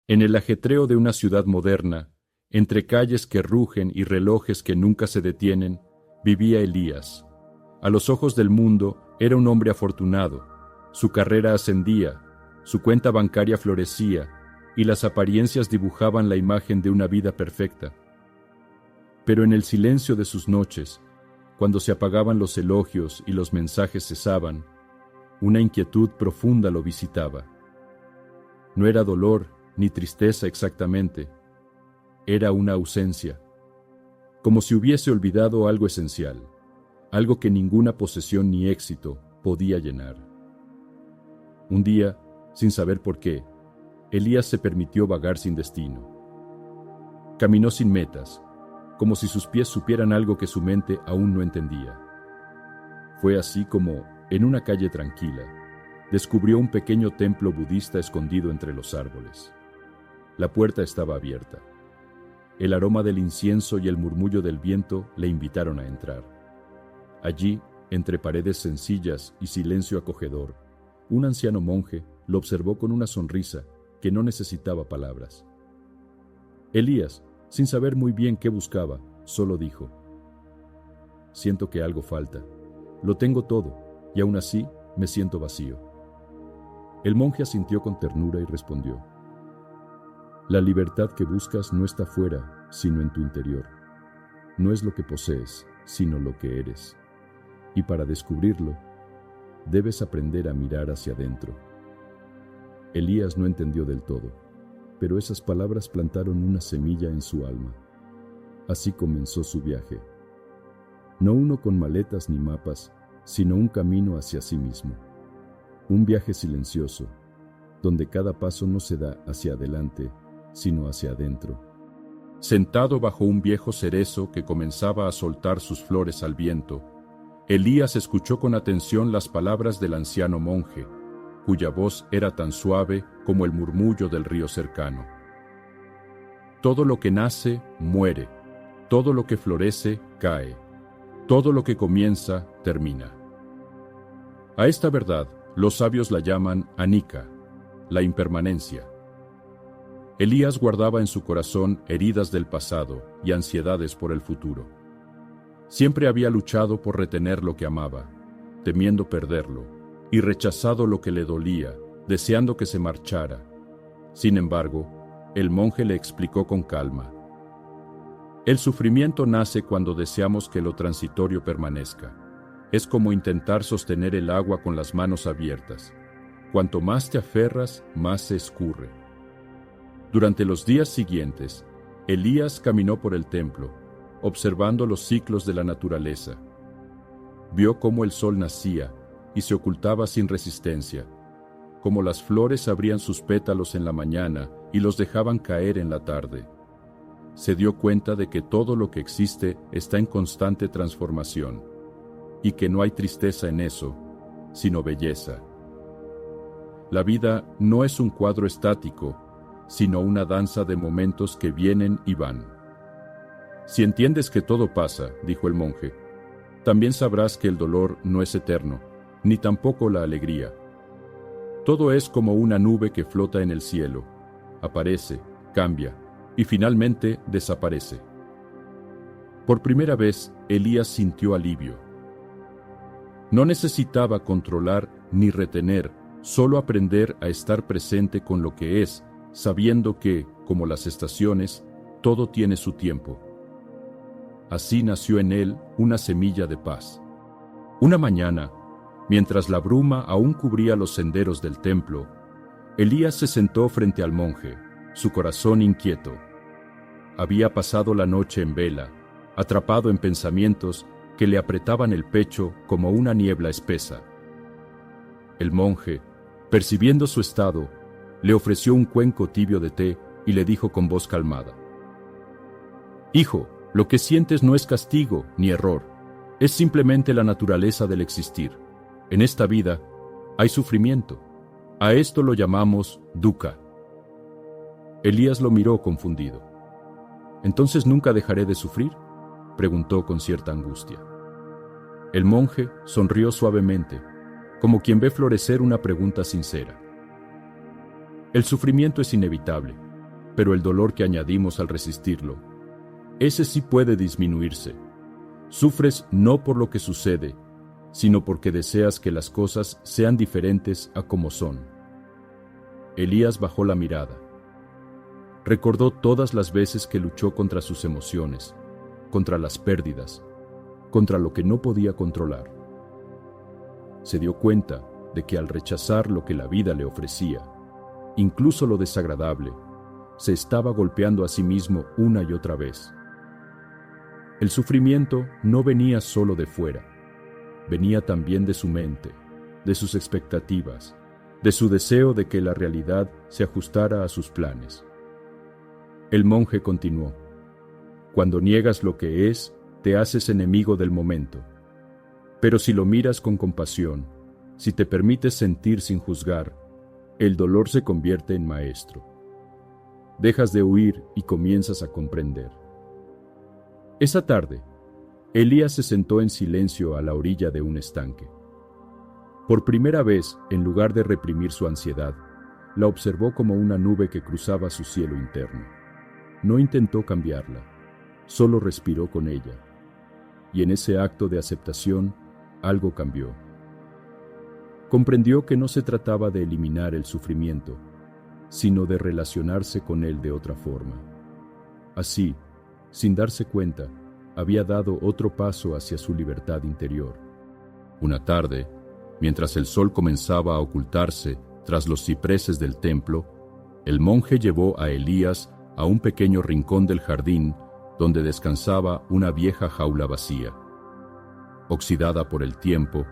En el ajetreo de una ciudad moderna, entre calles que rugen y relojes que nunca se detienen, vivía Elías. A los ojos del mundo era un hombre afortunado. Su carrera ascendía, su cuenta bancaria florecía y las apariencias dibujaban la imagen de una vida perfecta. Pero en el silencio de sus noches, cuando se apagaban los elogios y los mensajes cesaban, una inquietud profunda lo visitaba. No era dolor ni tristeza exactamente, era una ausencia, como si hubiese olvidado algo esencial, algo que ninguna posesión ni éxito podía llenar. Un día, sin saber por qué, Elías se permitió vagar sin destino. Caminó sin metas, como si sus pies supieran algo que su mente aún no entendía. Fue así como, en una calle tranquila, descubrió un pequeño templo budista escondido entre los árboles. La puerta estaba abierta. El aroma del incienso y el murmullo del viento le invitaron a entrar. Allí, entre paredes sencillas y silencio acogedor, un anciano monje lo observó con una sonrisa que no necesitaba palabras. Elías, sin saber muy bien qué buscaba, solo dijo: «Siento que algo falta. Lo tengo todo, y aún así me siento vacío». El monje asintió con ternura y respondió: «La libertad que buscas no está fuera, sino en tu interior. No es lo que posees, sino lo que eres. Y para descubrirlo, debes aprender a mirar hacia adentro». Elías no entendió del todo, pero esas palabras plantaron una semilla en su alma. Así comenzó su viaje. No uno con maletas ni mapas, sino un camino hacia sí mismo. Un viaje silencioso, donde cada paso no se da hacia adelante, sino hacia adentro. Sentado bajo un viejo cerezo que comenzaba a soltar sus flores al viento, Elías escuchó con atención las palabras del anciano monje, cuya voz era tan suave como el murmullo del río cercano. Todo lo que nace, muere. Todo lo que florece, cae. Todo lo que comienza, termina. A esta verdad, los sabios la llaman anicca, la impermanencia. Elías guardaba en su corazón heridas del pasado y ansiedades por el futuro. Siempre había luchado por retener lo que amaba, temiendo perderlo, y rechazado lo que le dolía, deseando que se marchara. Sin embargo, el monje le explicó con calma: el sufrimiento nace cuando deseamos que lo transitorio permanezca. Es como intentar sostener el agua con las manos abiertas. Cuanto más te aferras, más se escurre. Durante los días siguientes, Elías caminó por el templo, observando los ciclos de la naturaleza. Vio cómo el sol nacía y se ocultaba sin resistencia, cómo las flores abrían sus pétalos en la mañana y los dejaban caer en la tarde. Se dio cuenta de que todo lo que existe está en constante transformación, y que no hay tristeza en eso, sino belleza. La vida no es un cuadro estático, sino una danza de momentos que vienen y van. Si entiendes que todo pasa, dijo el monje, también sabrás que el dolor no es eterno, ni tampoco la alegría. Todo es como una nube que flota en el cielo, aparece, cambia, y finalmente desaparece. Por primera vez, Elías sintió alivio. No necesitaba controlar ni retener, solo aprender a estar presente con lo que es, sabiendo que, como las estaciones, todo tiene su tiempo. Así nació en él una semilla de paz. Una mañana, mientras la bruma aún cubría los senderos del templo, Elías se sentó frente al monje, su corazón inquieto. Había pasado la noche en vela, atrapado en pensamientos que le apretaban el pecho como una niebla espesa. El monje, percibiendo su estado, le ofreció un cuenco tibio de té y le dijo con voz calmada: «Hijo, lo que sientes no es castigo ni error, es simplemente la naturaleza del existir. En esta vida hay sufrimiento. A esto lo llamamos dukkha». Elías lo miró confundido. «¿Entonces nunca dejaré de sufrir?», preguntó con cierta angustia. El monje sonrió suavemente, como quien ve florecer una pregunta sincera. «El sufrimiento es inevitable, pero el dolor que añadimos al resistirlo, ese sí puede disminuirse. Sufres no por lo que sucede, sino porque deseas que las cosas sean diferentes a como son. Elías bajó la mirada. Recordó todas las veces que luchó contra sus emociones, contra las pérdidas, contra lo que no podía controlar. Se dio cuenta de que al rechazar lo que la vida le ofrecía, incluso lo desagradable, se estaba golpeando a sí mismo una y otra vez. El sufrimiento no venía solo de fuera, venía también de su mente, de sus expectativas, de su deseo de que la realidad se ajustara a sus planes. El monje continuó: cuando niegas lo que es, te haces enemigo del momento. Pero si lo miras con compasión, si te permites sentir sin juzgar, el dolor se convierte en maestro. Dejas de huir y comienzas a comprender. Esa tarde, Elías se sentó en silencio a la orilla de un estanque. Por primera vez, en lugar de reprimir su ansiedad, la observó como una nube que cruzaba su cielo interno. No intentó cambiarla, solo respiró con ella. Y en ese acto de aceptación, algo cambió. Comprendió que no se trataba de eliminar el sufrimiento, sino de relacionarse con él de otra forma. Así, sin darse cuenta, había dado otro paso hacia su libertad interior. Una tarde, mientras el sol comenzaba a ocultarse tras los cipreses del templo, el monje llevó a Elías a un pequeño rincón del jardín donde descansaba una vieja jaula vacía. Oxidada por el tiempo,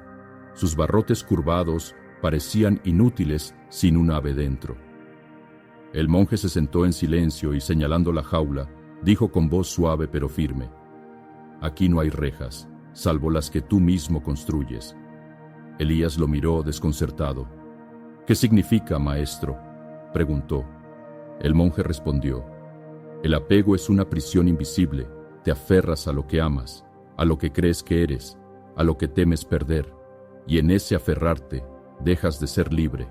sus barrotes curvados parecían inútiles sin un ave dentro. El monje se sentó en silencio y, señalando la jaula, dijo con voz suave pero firme: «Aquí no hay rejas, salvo las que tú mismo construyes». Elías lo miró desconcertado. «¿Qué significa, maestro?», preguntó. El monje respondió: «El apego es una prisión invisible. Te aferras a lo que amas, a lo que crees que eres, a lo que temes perder, y en ese aferrarte dejas de ser libre».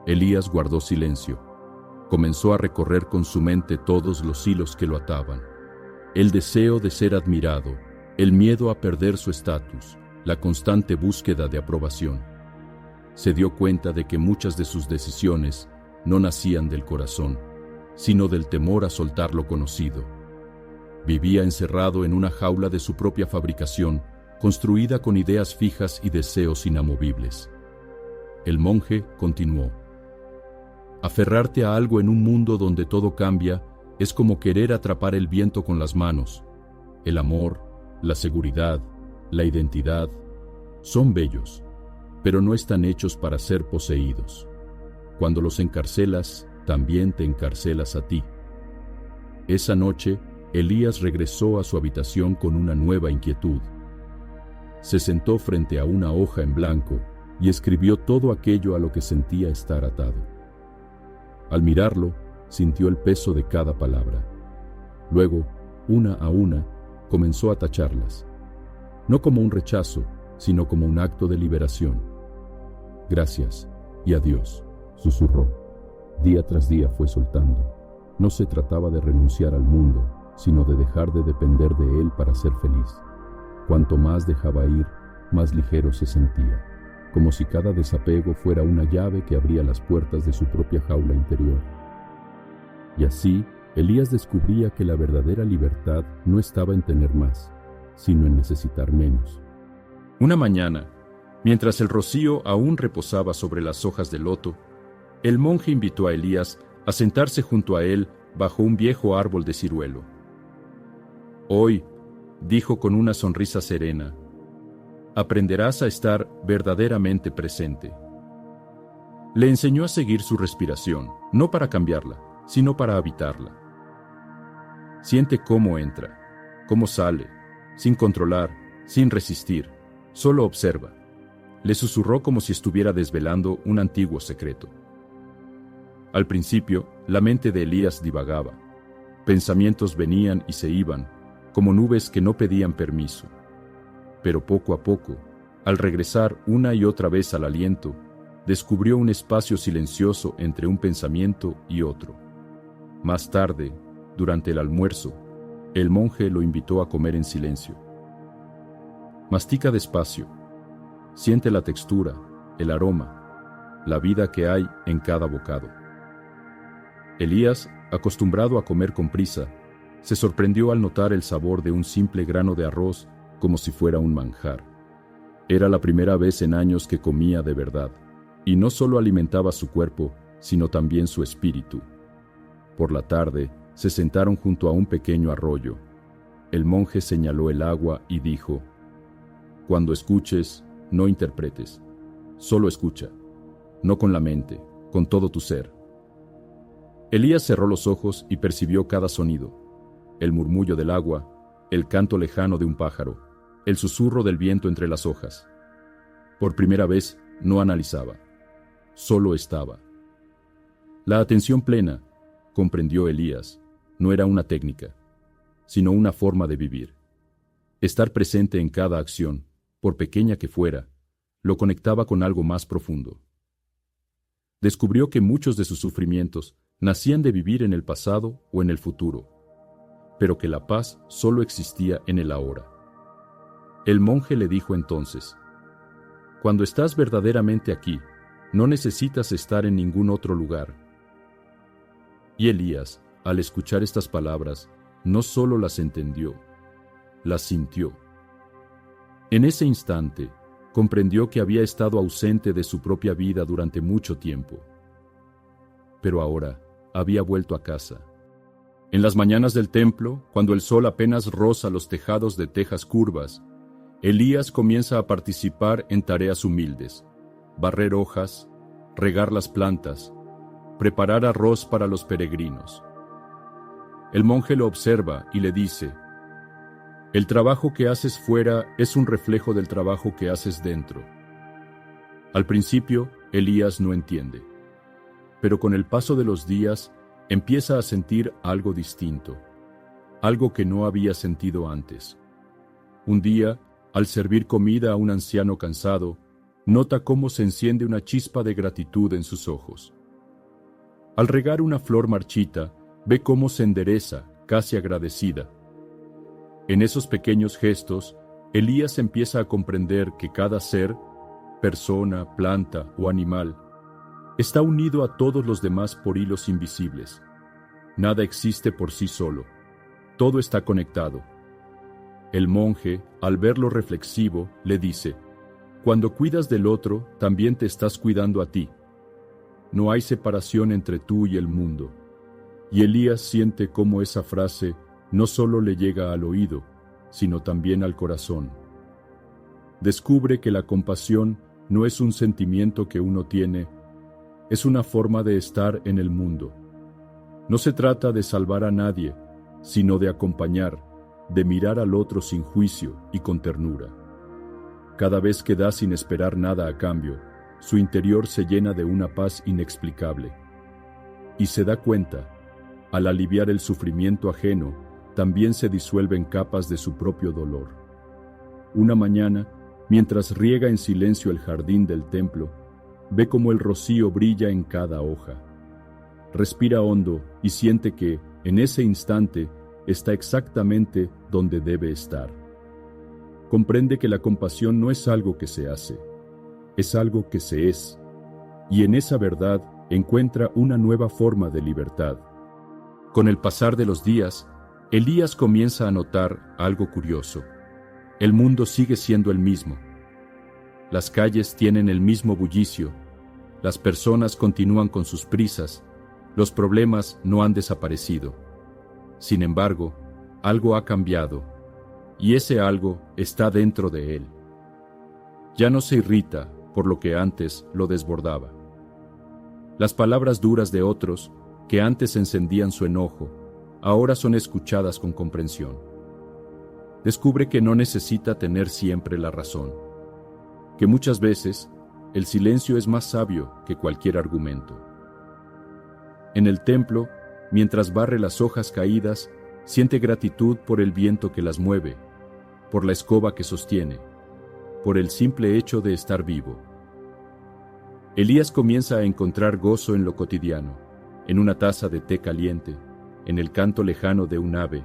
Elías guardó silencio. Comenzó a recorrer con su mente todos los hilos que lo ataban. El deseo de ser admirado, el miedo a perder su estatus, la constante búsqueda de aprobación. Se dio cuenta de que muchas de sus decisiones no nacían del corazón, sino del temor a soltar lo conocido. Vivía encerrado en una jaula de su propia fabricación, construida con ideas fijas y deseos inamovibles. El monje continuó: «Aferrarte a algo en un mundo donde todo cambia es como querer atrapar el viento con las manos. El amor, la seguridad, la identidad, son bellos, pero no están hechos para ser poseídos. Cuando los encarcelas, también te encarcelas a ti». Esa noche, Elías regresó a su habitación con una nueva inquietud. Se sentó frente a una hoja en blanco y escribió todo aquello a lo que sentía estar atado. Al mirarlo, sintió el peso de cada palabra. Luego, una a una, comenzó a tacharlas. No como un rechazo, sino como un acto de liberación. «Gracias y adiós», susurró. Día tras día fue soltando. No se trataba de renunciar al mundo, sino de dejar de depender de él para ser feliz. Cuanto más dejaba ir, más ligero se sentía, como si cada desapego fuera una llave que abría las puertas de su propia jaula interior. Y así, Elías descubría que la verdadera libertad no estaba en tener más, sino en necesitar menos. Una mañana, mientras el rocío aún reposaba sobre las hojas de loto, el monje invitó a Elías a sentarse junto a él bajo un viejo árbol de ciruelo. «Hoy», dijo con una sonrisa serena, «aprenderás a estar verdaderamente presente». Le enseñó a seguir su respiración, no para cambiarla, sino para habitarla. Siente cómo entra, cómo sale, sin controlar, sin resistir, solo observa. Le susurró como si estuviera desvelando un antiguo secreto. Al principio, la mente de Elías divagaba. Pensamientos venían y se iban, como nubes que no pedían permiso. Pero poco a poco, al regresar una y otra vez al aliento, descubrió un espacio silencioso entre un pensamiento y otro. Más tarde, durante el almuerzo, el monje lo invitó a comer en silencio. Mastica despacio, siente la textura, el aroma, la vida que hay en cada bocado. Elías, acostumbrado a comer con prisa, se sorprendió al notar el sabor de un simple grano de arroz como si fuera un manjar. Era la primera vez en años que comía de verdad, y no solo alimentaba su cuerpo, sino también su espíritu. Por la tarde, se sentaron junto a un pequeño arroyo. El monje señaló el agua y dijo: «Cuando escuches, no interpretes. Solo escucha, no con la mente, con todo tu ser». Elías cerró los ojos y percibió cada sonido: el murmullo del agua, el canto lejano de un pájaro, el susurro del viento entre las hojas. Por primera vez, no analizaba, solo estaba. La atención plena, comprendió Elías, no era una técnica, sino una forma de vivir. Estar presente en cada acción, por pequeña que fuera, lo conectaba con algo más profundo. Descubrió que muchos de sus sufrimientos nacían de vivir en el pasado o en el futuro, pero que la paz solo existía en el ahora. El monje le dijo entonces: «Cuando estás verdaderamente aquí, no necesitas estar en ningún otro lugar». Y Elías, al escuchar estas palabras, no solo las entendió, las sintió. En ese instante, comprendió que había estado ausente de su propia vida durante mucho tiempo. Pero ahora había vuelto a casa. En las mañanas del templo, cuando el sol apenas roza los tejados de tejas curvas, Elías comienza a participar en tareas humildes: barrer hojas, regar las plantas, preparar arroz para los peregrinos. El monje lo observa y le dice: «El trabajo que haces fuera es un reflejo del trabajo que haces dentro». Al principio, Elías no entiende, pero con el paso de los días empieza a sentir algo distinto, algo que no había sentido antes. Un día, al servir comida a un anciano cansado, nota cómo se enciende una chispa de gratitud en sus ojos. Al regar una flor marchita, ve cómo se endereza, casi agradecida. En esos pequeños gestos, Elías empieza a comprender que cada ser, persona, planta o animal, está unido a todos los demás por hilos invisibles. Nada existe por sí solo, todo está conectado. El monje, al verlo reflexivo, le dice: «Cuando cuidas del otro, también te estás cuidando a ti. No hay separación entre tú y el mundo». Y Elías siente cómo esa frase no solo le llega al oído, sino también al corazón. Descubre que la compasión no es un sentimiento que uno tiene, es una forma de estar en el mundo. No se trata de salvar a nadie, sino de acompañar, de mirar al otro sin juicio y con ternura. Cada vez que da sin esperar nada a cambio, su interior se llena de una paz inexplicable. Y se da cuenta, al aliviar el sufrimiento ajeno, también se disuelven capas de su propio dolor. Una mañana, mientras riega en silencio el jardín del templo, ve cómo el rocío brilla en cada hoja. Respira hondo y siente que, en ese instante, está exactamente donde debe estar. Comprende que la compasión no es algo que se hace, es algo que se es, y en esa verdad encuentra una nueva forma de libertad. Con el pasar de los días, Elías comienza a notar algo curioso. El mundo sigue siendo el mismo. Las calles tienen el mismo bullicio, las personas continúan con sus prisas, los problemas no han desaparecido. Sin embargo, algo ha cambiado, y ese algo está dentro de él. Ya no se irrita por lo que antes lo desbordaba. Las palabras duras de otros, que antes encendían su enojo, ahora son escuchadas con comprensión. Descubre que no necesita tener siempre la razón, que muchas veces el silencio es más sabio que cualquier argumento. En el templo, mientras barre las hojas caídas, siente gratitud por el viento que las mueve, por la escoba que sostiene, por el simple hecho de estar vivo. Elías comienza a encontrar gozo en lo cotidiano, en una taza de té caliente, en el canto lejano de un ave,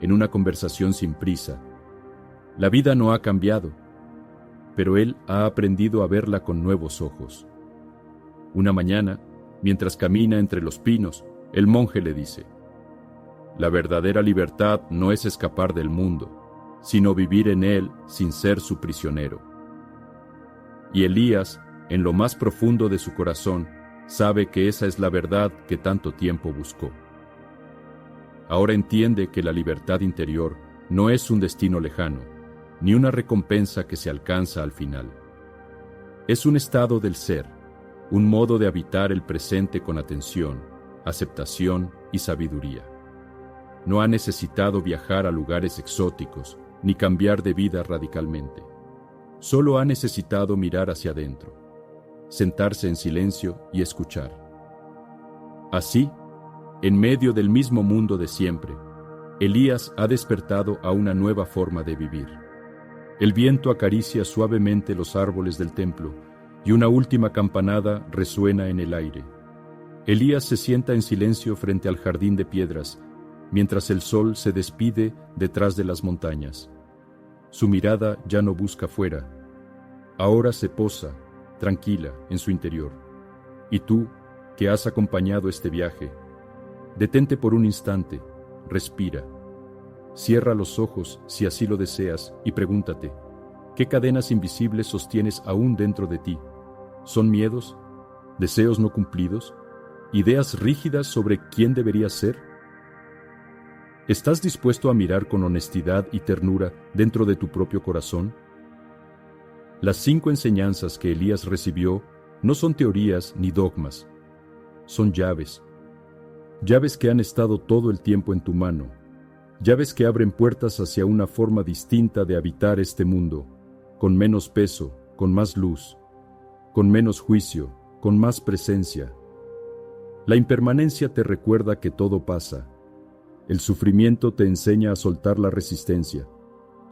en una conversación sin prisa. La vida no ha cambiado, pero él ha aprendido a verla con nuevos ojos. Una mañana, mientras camina entre los pinos, el monje le dice: «La verdadera libertad no es escapar del mundo, sino vivir en él sin ser su prisionero». Y Elías, en lo más profundo de su corazón, sabe que esa es la verdad que tanto tiempo buscó. Ahora entiende que la libertad interior no es un destino lejano, ni una recompensa que se alcanza al final. Es un estado del ser, un modo de habitar el presente con atención, aceptación y sabiduría. No ha necesitado viajar a lugares exóticos, ni cambiar de vida radicalmente. Solo ha necesitado mirar hacia adentro, sentarse en silencio y escuchar. Así, en medio del mismo mundo de siempre, Elías ha despertado a una nueva forma de vivir. El viento acaricia suavemente los árboles del templo y una última campanada resuena en el aire. Elías se sienta en silencio frente al jardín de piedras, mientras el sol se despide detrás de las montañas. Su mirada ya no busca fuera. Ahora se posa, tranquila, en su interior. Y tú, que has acompañado este viaje, detente por un instante, respira. Cierra los ojos si así lo deseas y pregúntate: ¿qué cadenas invisibles sostienes aún dentro de ti? ¿Son miedos? ¿Deseos no cumplidos? ¿Ideas rígidas sobre quién deberías ser? ¿Estás dispuesto a mirar con honestidad y ternura dentro de tu propio corazón? Las 5 enseñanzas que Elías recibió no son teorías ni dogmas, son llaves. Llaves que han estado todo el tiempo en tu mano, llaves que abren puertas hacia una forma distinta de habitar este mundo, con menos peso, con más luz, con menos juicio, con más presencia. La impermanencia te recuerda que todo pasa. El sufrimiento te enseña a soltar la resistencia.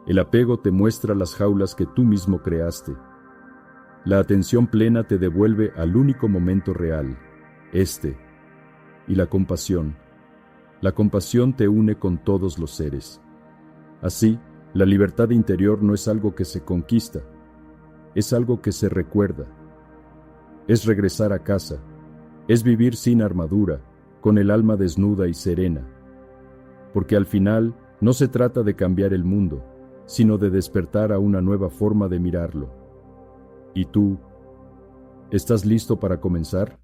El apego te muestra las jaulas que tú mismo creaste. La atención plena te devuelve al único momento real, este. Y la compasión te une con todos los seres. Así, la libertad interior no es algo que se conquista, es algo que se recuerda. Es regresar a casa, es vivir sin armadura, con el alma desnuda y serena. Porque al final no se trata de cambiar el mundo, sino de despertar a una nueva forma de mirarlo. ¿Y tú, estás listo para comenzar?